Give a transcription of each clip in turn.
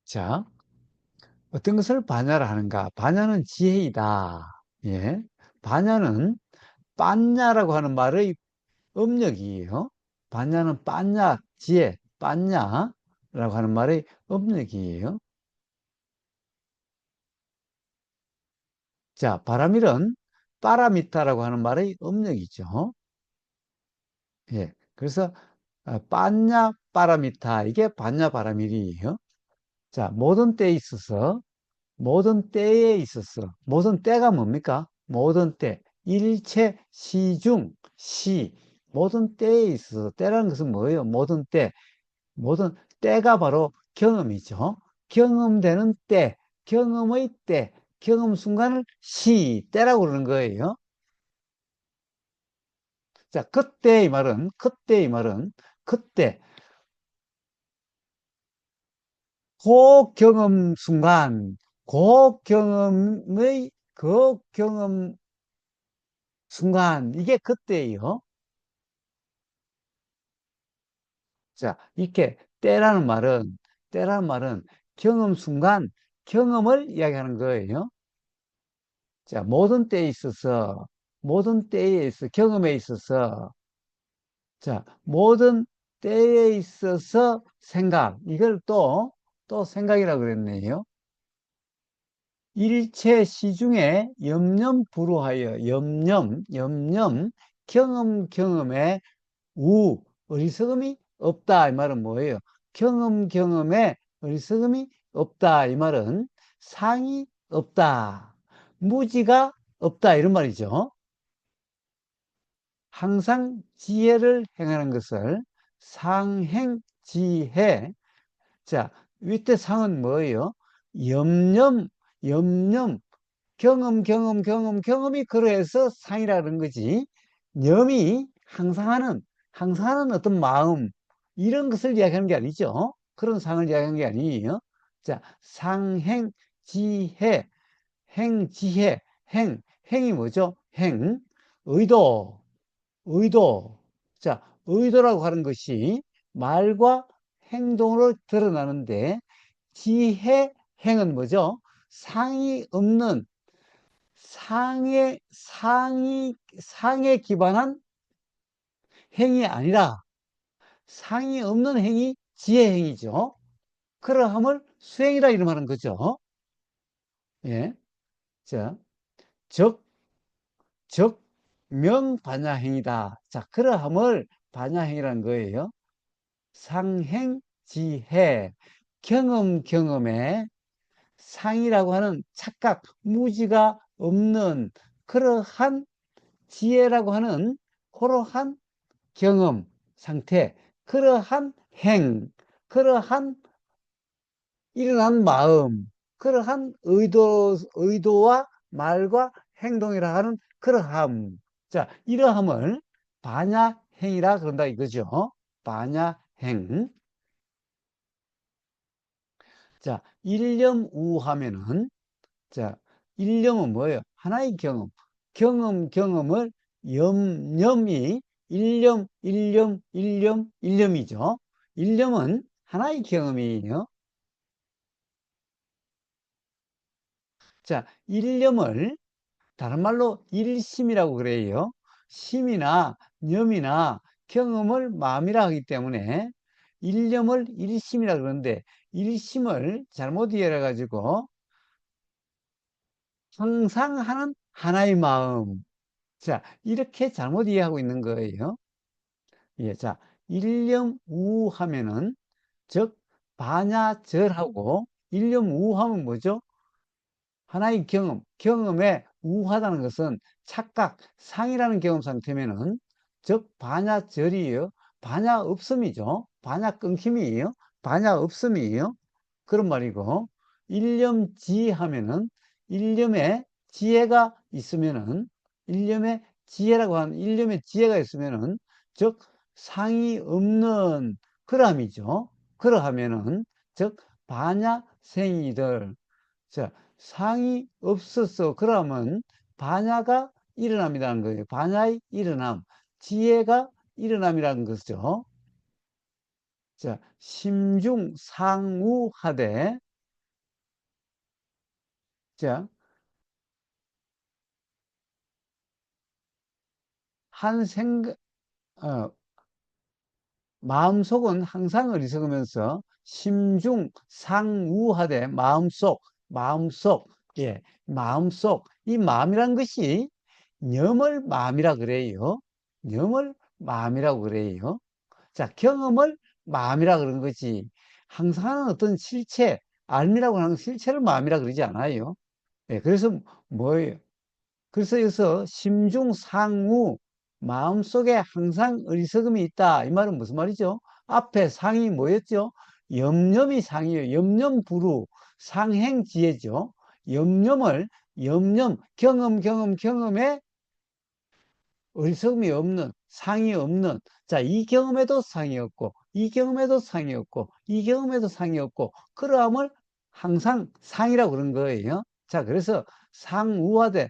자, 어떤 것을 반야를 하는가? 반야는 지혜이다. 예. 반야는 빤냐라고 하는 말의 음력이에요. 반야는 빤냐, 지혜, 빤냐라고 하는 말의 음력이에요. 자, 바라밀은 빠라미타라고 하는 말의 음력이죠. 예. 그래서 빤냐, 빠라미타, 이게 반야 바라밀이에요. 자, 모든 때에 있어서, 모든 때가 뭡니까? 모든 때, 일체, 시중, 시, 모든 때에 있어서, 때라는 것은 뭐예요? 모든 때, 모든 때가 바로 경험이죠. 경험되는 때, 경험의 때, 경험 순간을 때라고 그러는 거예요. 자, 그때, 그 경험 순간, 그 경험 순간, 이게 그때예요. 자, 이렇게 때라는 말은 경험 순간, 경험을 이야기하는 거예요. 자, 모든 때에 있어, 경험에 있어서, 자, 모든 때에 있어서 생각, 이걸 또 생각이라고 그랬네요. 일체 시중에 경험에 어리석음이 없다. 이 말은 뭐예요? 경험에 어리석음이 없다. 이 말은 상이 없다. 무지가 없다. 이런 말이죠. 항상 지혜를 행하는 것을 상행지혜. 자, 위태 상은 뭐예요? 염념, 염념, 경험이 그러해서 상이라는 거지. 염이 항상 하는 어떤 마음, 이런 것을 이야기하는 게 아니죠. 그런 상을 이야기하는 게 아니에요. 자, 상행지혜, 행지혜, 행이 뭐죠? 의도, 의도. 자, 의도라고 하는 것이 말과 행동으로 드러나는데, 행은 뭐죠? 상이 없는 상에 기반한 행이 아니라 상이 없는 행이 지혜행이죠. 그러함을 수행이라 이름하는 거죠. 예. 자, 적, 명반야행이다. 자, 그러함을 반야행이라는 거예요. 상행지혜, 경험에 상이라고 하는 착각, 무지가 없는 그러한 지혜라고 하는 그러한 경험 상태, 그러한 그러한 일어난 마음, 그러한 의도와 말과 행동이라 하는 그러함. 자, 이러함을 반야행이라 그런다 이거죠. 반야행. 자, 일념우 하면은, 자, 일념은 뭐예요? 하나의 경험을 염념이 일념이죠. 일념은 하나의 경험이에요. 자, 일념을 다른 말로 일심이라고 그래요. 심이나 념이나 경험을 마음이라 하기 때문에 일념을 일심이라 그러는데, 일심을 잘못 이해해 가지고 항상 하는 하나의 마음. 자, 이렇게 잘못 이해하고 있는 거예요. 예, 자, 일념우 하면은, 즉, 반야절하고, 일념우 하면 뭐죠? 하나의 경험에 우하다는 것은 착각, 상이라는 경험 상태면은, 즉, 반야절이에요. 반야 없음이죠. 반야 끊김이에요. 반야 없음이에요. 그런 말이고, 일념지 하면은, 일념에 지혜가 있으면은, 일념에 지혜가 있으면은, 즉, 상이 없는 그러함이죠. 그러하면은, 즉, 반야생이들. 자, 상이 없었어. 그러면 반야가 일어남이라는 거예요. 반야의 일어남, 지혜가 일어남이라는 것이죠. 자, 심중상우하되, 자, 한 생각, 어, 마음속은 항상 어리석으면서 심중 상우하되 마음속, 예, 마음속. 이 마음이란 것이 염을 마음이라 그래요. 염을 마음이라고 그래요. 자, 경험을 마음이라 그런 거지. 항상 하는 어떤 실체, 알미라고 하는 실체를 마음이라 그러지 않아요. 예, 그래서 뭐예요? 그래서 여기서 심중상우, 마음속에 항상 어리석음이 있다. 이 말은 무슨 말이죠? 앞에 상이 뭐였죠? 염려이 상이에요. 염려불우, 상행지혜죠. 염려을, 경험에 어리석음이 없는, 상이 없는, 자, 이 경험에도 상이 없고, 이 경험에도 상이 없고, 이 경험에도 상이 없고, 그러함을 항상 상이라고 그런 거예요. 자, 그래서 상우하되,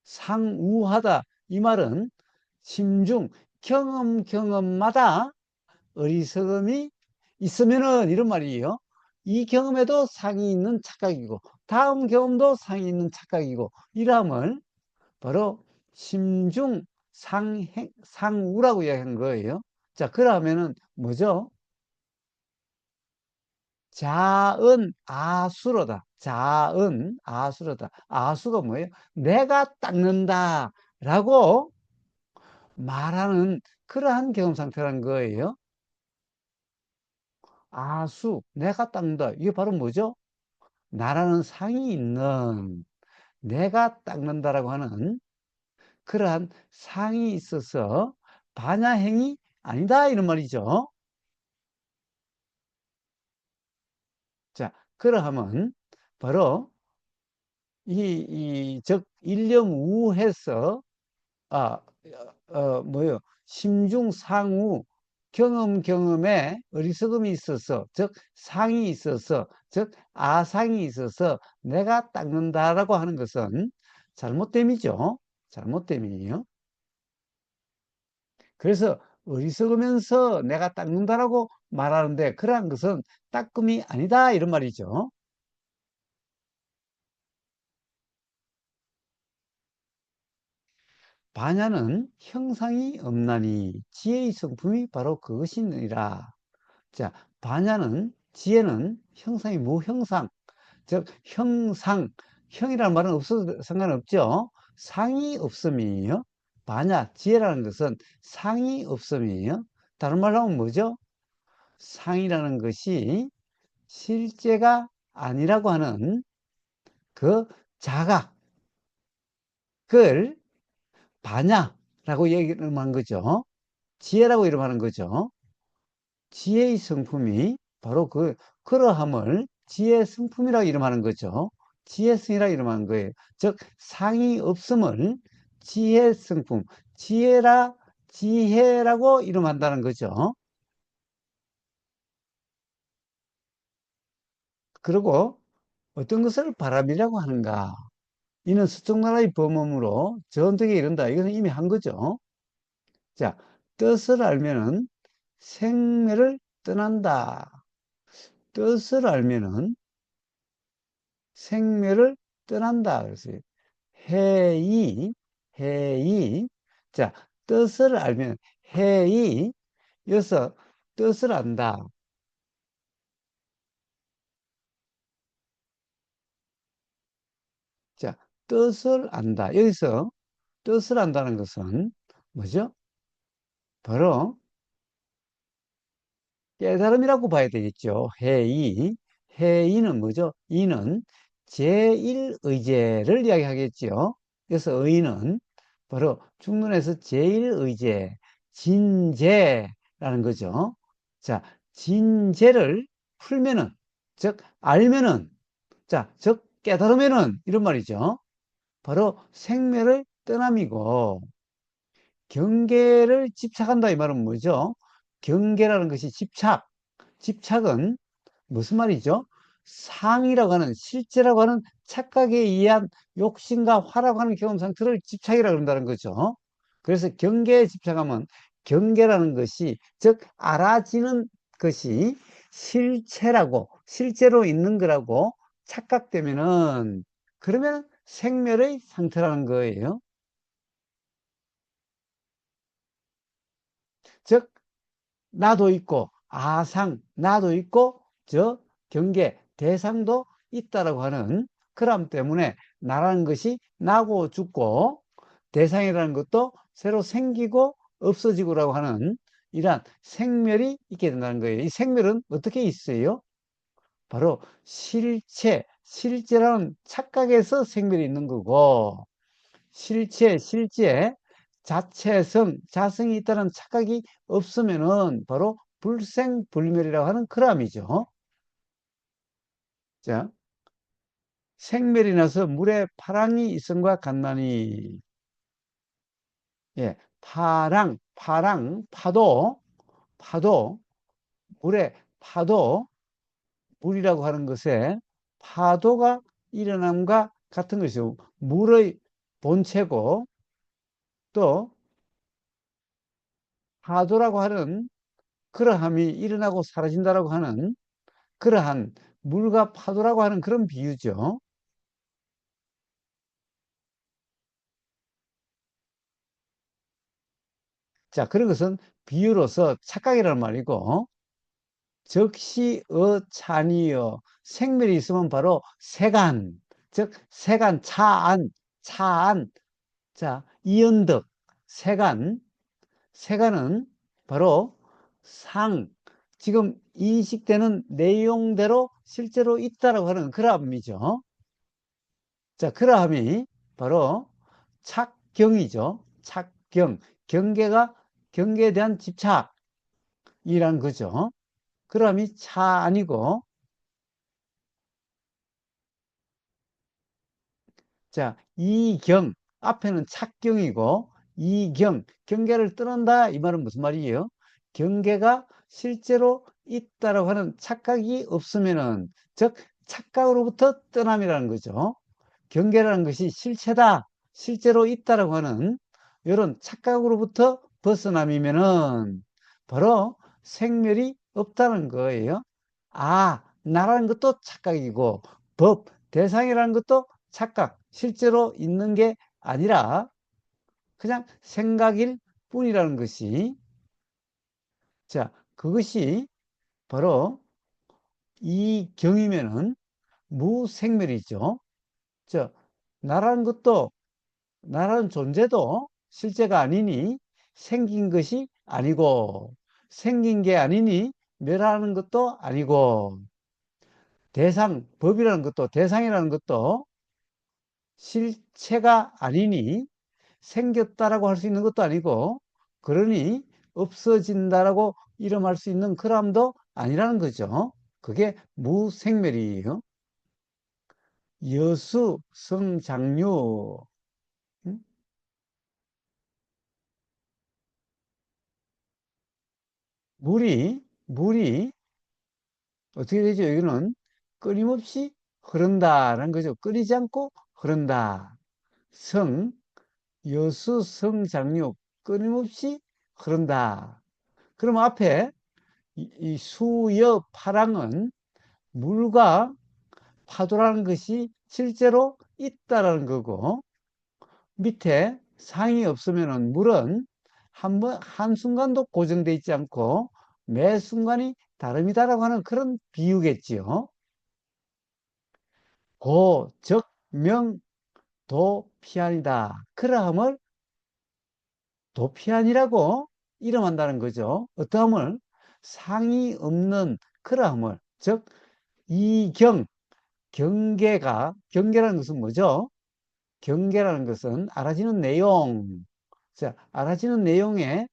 상우하다. 이 말은 심중, 경험마다 어리석음이 있으면은 이런 말이에요. 이 경험에도 상이 있는 착각이고, 다음 경험도 상이 있는 착각이고, 이러함을 바로 심중 상우라고 이야기한 거예요. 자, 그러면은 뭐죠? 자은 아수로다. 자은 아수로다. 아수가 뭐예요? 내가 닦는다. 라고 말하는 그러한 경험 상태라는 거예요. 아수, 내가 닦는다. 이게 바로 뭐죠? 나라는 상이 있는 내가 닦는다라고 하는 그러한 상이 있어서 반야행이 아니다. 이런 말이죠. 자, 그러하면 바로 즉, 일념우해서, 아, 뭐요? 심중상우, 경험에 어리석음이 있어서, 즉, 상이 있어서, 즉, 아상이 있어서 내가 닦는다라고 하는 것은 잘못됨이죠. 잘못됨이에요. 그래서 어리석으면서 내가 닦는다라고 말하는데, 그러한 것은 닦음이 아니다. 이런 말이죠. 반야는 형상이 없나니 지혜의 성품이 바로 그것이니라. 자, 반야는 지혜는 형상이 무형상, 즉 형상, 형이라는 말은 없어도 상관없죠. 상이 없음이에요. 반야, 지혜라는 것은 상이 없음이에요. 다른 말로 하면 뭐죠? 상이라는 것이 실제가 아니라고 하는 그 자각을 반야라고 얘기를 한 거죠. 지혜라고 이름하는 거죠. 지혜의 성품이 바로 그러함을 지혜 성품이라고 이름하는 거죠. 지혜성이라고 이름하는 거예요. 즉, 상이 없음을 지혜 성품, 지혜라고 이름한다는 거죠. 그리고 어떤 것을 바람이라고 하는가? 이는 서쪽나라의 범음으로 전득에 이른다. 이것은 이미 한 거죠. 자, 뜻을 알면은 생매를 떠난다. 뜻을 알면은 생매를 떠난다. 그랬어요. 해이, 해이. 자, 뜻을 알면, 해이, 여기서 뜻을 안다. 자, 뜻을 안다. 여기서 뜻을 안다는 것은 뭐죠? 바로 깨달음이라고 봐야 되겠죠. 해이. 해이는 뭐죠? 이는 제1의제를 이야기하겠죠. 그래서 의는 바로 중문에서 제1의제, 진제라는 거죠. 자, 진제를 풀면은, 즉, 알면은, 자, 즉, 깨달으면은, 이런 말이죠. 바로 생매를 떠남이고, 경계를 집착한다 이 말은 뭐죠? 경계라는 것이 집착은 무슨 말이죠? 상이라고 하는 실제라고 하는 착각에 의한 욕심과 화라고 하는 경험 상태를 집착이라고 한다는 거죠. 그래서 경계에 집착하면 경계라는 것이 즉 알아지는 것이 실체라고 실제로 있는 거라고 착각되면은 그러면 생멸의 상태라는 거예요. 즉, 나도 있고, 아상, 나도 있고, 저 경계, 대상도 있다라고 하는 그람 때문에 나라는 것이 나고 죽고, 대상이라는 것도 새로 생기고 없어지고라고 하는 이러한 생멸이 있게 된다는 거예요. 이 생멸은 어떻게 있어요? 바로 실체, 실제라는 착각에서 생멸이 있는 거고, 실제, 자체성, 자성이 있다는 착각이 없으면은 바로 불생불멸이라고 하는 그람이죠. 자, 생멸이 나서 물에 파랑이 있음과 같나니, 예, 파도, 물에 물이라고 하는 것에 파도가 일어남과 같은 것이죠. 물의 본체고, 또 파도라고 하는 그러함이 일어나고 사라진다라고 하는 그러한 물과 파도라고 하는 그런 비유죠. 자, 그런 것은 비유로서 착각이라는 말이고, 적시어 찬이여 생멸이 있으면 바로 세간, 즉 세간 차안. 자, 이언덕 세간은 바로 상, 지금 인식되는 내용대로 실제로 있다라고 하는 그러함이죠. 자, 그러함이 바로 착경이죠. 착경, 경계에 대한 집착이란 거죠. 그러함이 차 아니고, 자, 이경, 앞에는 착경이고, 경계를 떠난다. 이 말은 무슨 말이에요? 경계가 실제로 있다라고 하는 착각이 없으면은, 즉, 착각으로부터 떠남이라는 거죠. 경계라는 것이 실체다, 실제로 있다라고 하는 이런 착각으로부터 벗어남이면은 바로 생멸이 없다는 거예요. 아, 나라는 것도 착각이고 대상이라는 것도 착각, 실제로 있는 게 아니라 그냥 생각일 뿐이라는 것이, 자, 그것이 바로 이 경이면은 무생멸이죠. 자, 나라는 것도 나라는 존재도 실제가 아니니 생긴 것이 아니고, 생긴 게 아니니 멸하는 것도 아니고, 법이라는 것도, 대상이라는 것도 실체가 아니니 생겼다라고 할 수 있는 것도 아니고, 그러니 없어진다라고 이름할 수 있는 그람도 아니라는 거죠. 그게 무생멸이에요. 여수 성장류. 음? 물이 어떻게 되죠? 여기는 끊임없이 흐른다라는 거죠. 끊이지 않고 흐른다. 성, 여수 성장류, 끊임없이 흐른다. 그럼 앞에 이 수여 파랑은 물과 파도라는 것이 실제로 있다라는 거고, 밑에 상이 없으면은 물은 한순간도 고정되어 있지 않고 매 순간이 다름이다라고 하는 그런 비유겠지요. 고, 적, 명, 도, 피안이다. 그러함을 도피안이라고 이름한다는 거죠. 어떠함을? 상이 없는 그러함을. 즉, 경계라는 것은 뭐죠? 경계라는 것은 알아지는 내용. 자, 알아지는 내용에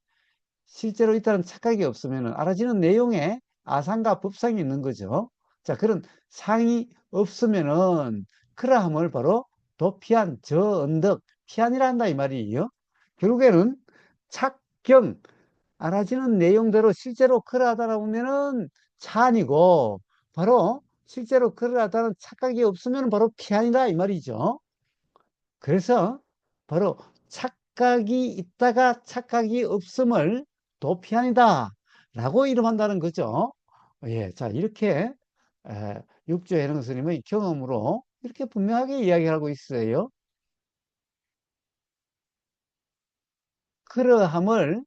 실제로 있다는 착각이 없으면 알아지는 내용에 아상과 법상이 있는 거죠. 자, 그런 상이 없으면은 그러함을 바로 도피한, 저 언덕, 피한이라 한다 이 말이에요. 결국에는 착경, 알아지는 내용대로 실제로 그러하다 보면은 찬이고, 바로 실제로 그러하다는 착각이 없으면 바로 피한이다 이 말이죠. 그래서 바로 착각이 있다가 착각이 없음을 도피한이다 라고 이름한다는 거죠. 예, 자, 이렇게 육조 해능 스님의 경험으로 이렇게 분명하게 이야기하고 있어요. 그러함을,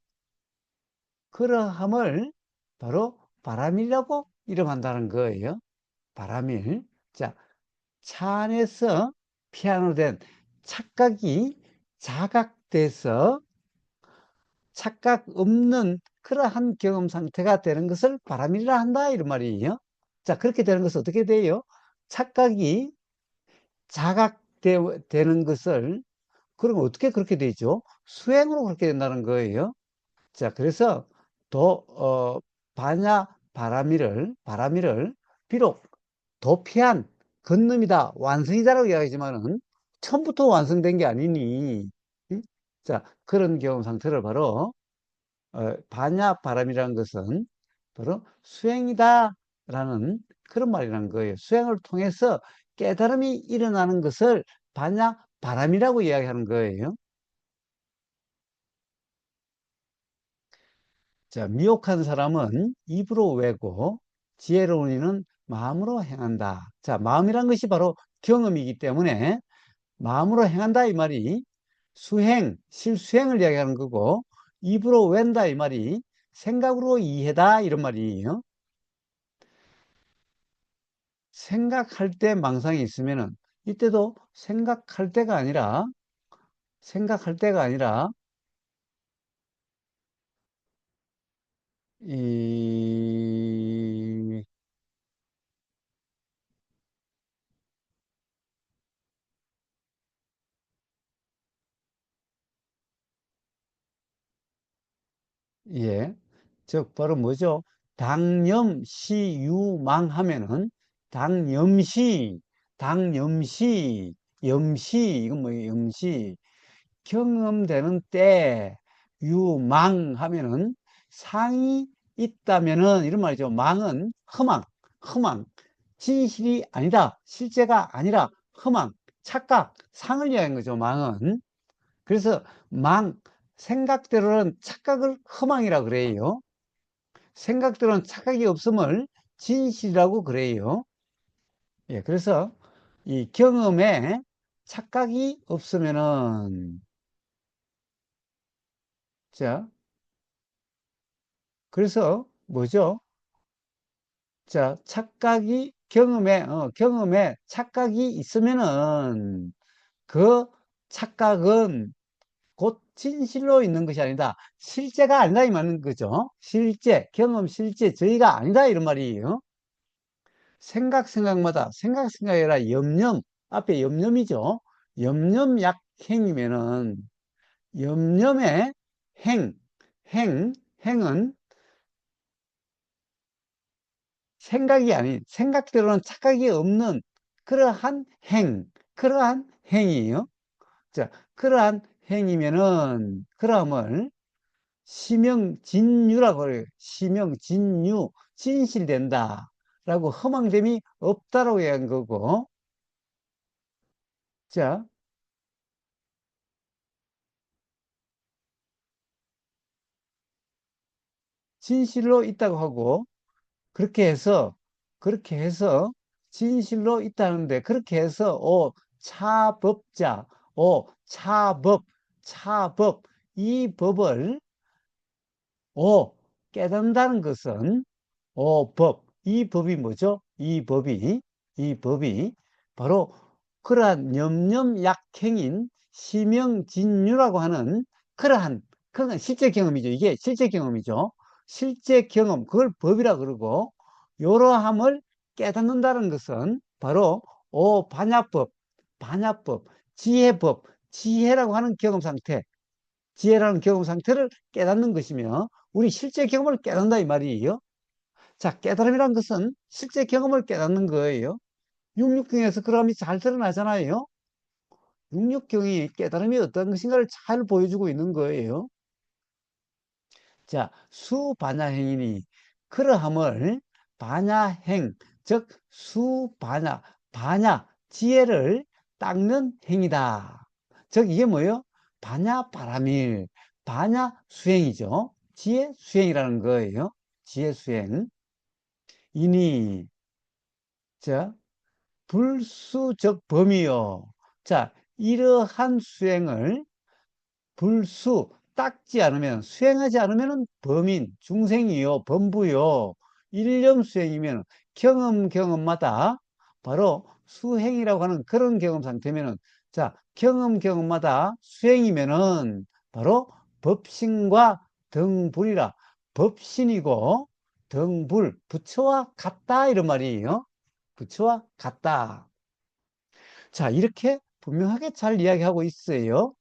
그러함을 바로 바람이라고 이름한다는 거예요. 바람일. 자, 차 안에서 피아노 된 착각이 자각돼서 착각 없는 그러한 경험 상태가 되는 것을 바람이라 한다 이런 말이에요. 자, 그렇게 되는 것은 어떻게 돼요? 착각이 자각되는 것을, 그럼 어떻게 그렇게 되죠? 수행으로 그렇게 된다는 거예요. 자, 그래서 반야 바라미를 비록 도피한 건놈이다, 완성이다라고 이야기하지만은 처음부터 완성된 게 아니니, 응? 자, 그런 경험 상태를 바로 반야 바람이라는 것은 바로 수행이다라는 그런 말이라는 거예요. 수행을 통해서 깨달음이 일어나는 것을 반야 바람이라고 이야기하는 거예요. 자, 미혹한 사람은 입으로 외고 지혜로운 이는 마음으로 행한다. 자, 마음이란 것이 바로 경험이기 때문에 마음으로 행한다 이 말이 실수행을 이야기하는 거고, 입으로 웬다 이 말이 생각으로 이해다 이런 말이에요. 생각할 때 망상이 있으면은 이때도 생각할 때가 아니라 이 예. 즉, 바로 뭐죠? 당념시유망하면은, 당념시, 염시, 이건 뭐예요? 염시. 경험되는 때, 유망하면은, 상이 있다면은, 이런 말이죠. 망은 허망. 진실이 아니다. 실제가 아니라 허망, 착각, 상을 이야기하는 거죠. 망은. 그래서 망, 생각대로는 착각을 허망이라 그래요. 생각대로는 착각이 없음을 진실이라고 그래요. 예, 그래서 이 경험에 착각이 없으면은, 자, 그래서 뭐죠? 자, 경험에 착각이 있으면은 그 착각은 곧 진실로 있는 것이 아니다. 실제가 아니다 이 말인 거죠. 경험 실제 저희가 아니다 이런 말이에요. 생각이 아니라 앞에 염념이죠. 염념약행이면은 염념의 행, 행은 생각대로는 착각이 없는 그러한 행이에요. 자, 그러한 행이면은 그러함을 시명진유라고 해요. 시명진유, 진실된다. 라고 허망됨이 없다라고 얘기한 거고. 자, 진실로 있다고 하고, 그렇게 해서, 그렇게 해서, 진실로 있다는데, 그렇게 해서, 차법자, 차법, 이 법을, 깨닫는다는 것은, 이 법이 뭐죠? 이 법이 바로 그러한 염념약행인 시명진유라고 하는 그러한, 그건 실제 경험이죠. 이게 실제 경험이죠. 실제 경험, 그걸 법이라 그러고, 요러함을 깨닫는다는 것은 바로, 반야법, 지혜라고 하는 경험 상태, 지혜라는 경험 상태를 깨닫는 것이며, 우리 실제 경험을 깨닫는다 이 말이에요. 자, 깨달음이란 것은 실제 경험을 깨닫는 거예요. 육육경에서 그럼이 잘 드러나잖아요. 육육경이 깨달음이 어떤 것인가를 잘 보여주고 있는 거예요. 자, 수반야행이니 그러함을 반야행, 즉 지혜를 닦는 행위다. 즉 이게 뭐예요? 반야바라밀, 반야수행이죠. 지혜수행이라는 거예요. 지혜수행. 이니 자, 불수적 범위요. 자, 이러한 수행을 불수 닦지 않으면 수행하지 않으면 범인 중생이요 범부요 일념 수행이면 경험마다 바로 수행이라고 하는 그런 경험 상태면은 자 경험마다 수행이면은 바로 법신과 등불이라 법신이고 등불 부처와 같다 이런 말이에요. 부처와 같다. 자 이렇게 분명하게 잘 이야기하고 있어요.